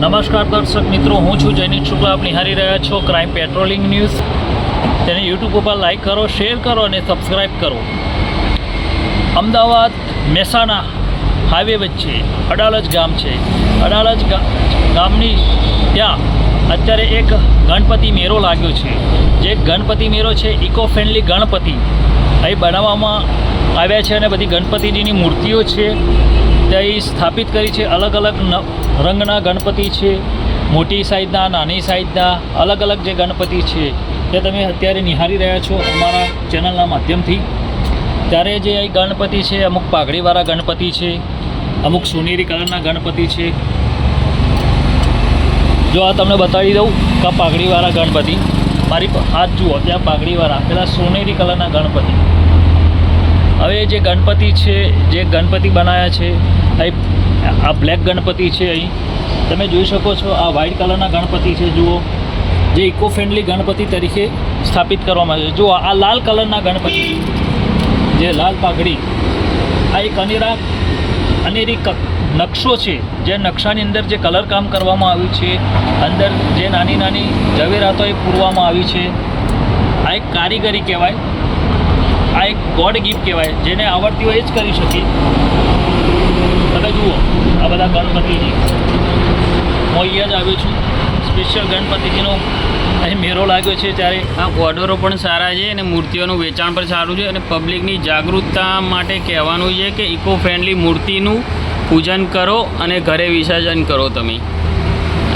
નમસ્કાર દર્શક મિત્રો, હું છું જૈનિક શુક્લા. આપ નિહાળી રહ્યા છો ક્રાઇમ પેટ્રોલિંગ ન્યૂઝ. તેને યુટ્યુબ ઉપર લાઇક કરો, શેર કરો અને સબસ્ક્રાઈબ કરો. અમદાવાદ મહેસાણા હાઈવે વચ્ચે અડાલજ ગામ છે. અડાલજ ગામની ત્યાં અત્યારે એક ગણપતિ મેળો લાગ્યો છે. જે ગણપતિ મેળો છે ઇકો ફ્રેન્ડલી ગણપતિ અહીં બનાવવામાં આવ્યા છે અને બધી ગણપતિજીની મૂર્તિઓ છે તે સ્થાપિત કરી છે. અલગ અલગ રંગના ગણપતિ છે, મોટી સાઈઝના, નાની સાઈઝના, અલગ અલગ જે ગણપતિ છે તે તમે અત્યારે નિહાળી રહ્યા છો અમારા ચેનલના માધ્યમથી. ત્યારે જે અહીં ગણપતિ છે, અમુક પાઘડીવાળા ગણપતિ છે, અમુક સોનેરી કલરના ગણપતિ છે. જો આ તમને બતાવી દઉં કે પાઘડીવાળા ગણપતિ, મારી હાથ જુઓ, ત્યાં પાઘડીવાળા, પેલા સોનેરી કલરના ગણપતિ. હવે જે ગણપતિ છે, જે ગણપતિ બનાવ્યા છે, અહીં આ બ્લેક ગણપતિ છે, અહીં તમે જોઈ શકો છો. આ વ્હાઇટ કલરના ગણપતિ છે, જુઓ, જે ઇકો ફ્રેન્ડલી ગણપતિ તરીકે સ્થાપિત કરવામાં આવે છે. જુઓ, આ લાલ કલરના ગણપતિ, જે લાલ પાઘડી, આ એક અનેરી નકશો છે. જે નકશાની અંદર જે કલર કામ કરવામાં આવ્યું છે, અંદર જે નાની નાની ઝવેરાતો એ પૂરવામાં આવી છે. આ એક કારીગરી કહેવાય, આ એક ગોડ ગિફ્ટ કહેવાય. જેને આવડતી હોય એ જ કરી શકે. તમે જુઓ આ બધા ગણપતિજી, હું અહીંયા જ આવ્યો છું. સ્પેશિયલ ગણપતિજીનો અહીં મેળો લાગ્યો છે. ત્યારે આ ઓર્ડરો પણ સારા છે અને મૂર્તિઓનું વેચાણ પણ સારું છે. અને પબ્લિકની જાગૃતતા માટે કહેવાનું છે કે ઇકો ફ્રેન્ડલી મૂર્તિનું પૂજન કરો અને ઘરે વિસર્જન કરો તમે.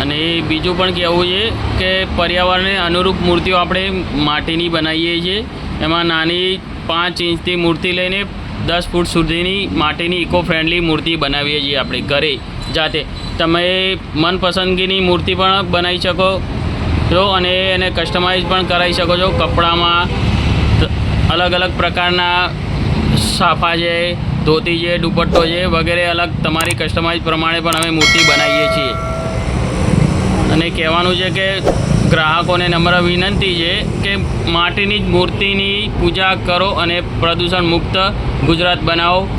અને બીજું પણ કહેવું છે કે પર્યાવરણને અનુરૂપ મૂર્તિઓ આપણે માટીની બનાવીએ છીએ. એમાં નાની 5 ઇંચથી મૂર્તિ લઈને 10 ફૂટ સુધીની માટીની ઇકો ફ્રેન્ડલી મૂર્તિ બનાવીએ છીએ આપણે ઘરે જાતે. તમે મનપસંદગીની મૂર્તિ પણ બનાવી શકો છો અને એને કસ્ટમાઇઝ પણ કરાવી શકો છો. કપડામાં અલગ અલગ પ્રકારના સાફા છે, ધોતી છે, દુપટ્ટો છે વગેરે અલગ તમારી કસ્ટમાઇઝ પ્રમાણે પણ અમે મૂર્તિ બનાવીએ છીએ. અને કહેવાનું છે કે ગ્રાહકોને નમ્ર વિનંતી છે કે માટીની જ મૂર્તિની પૂજા કરો અને પ્રદૂષણ મુક્ત ગુજરાત બનાવો.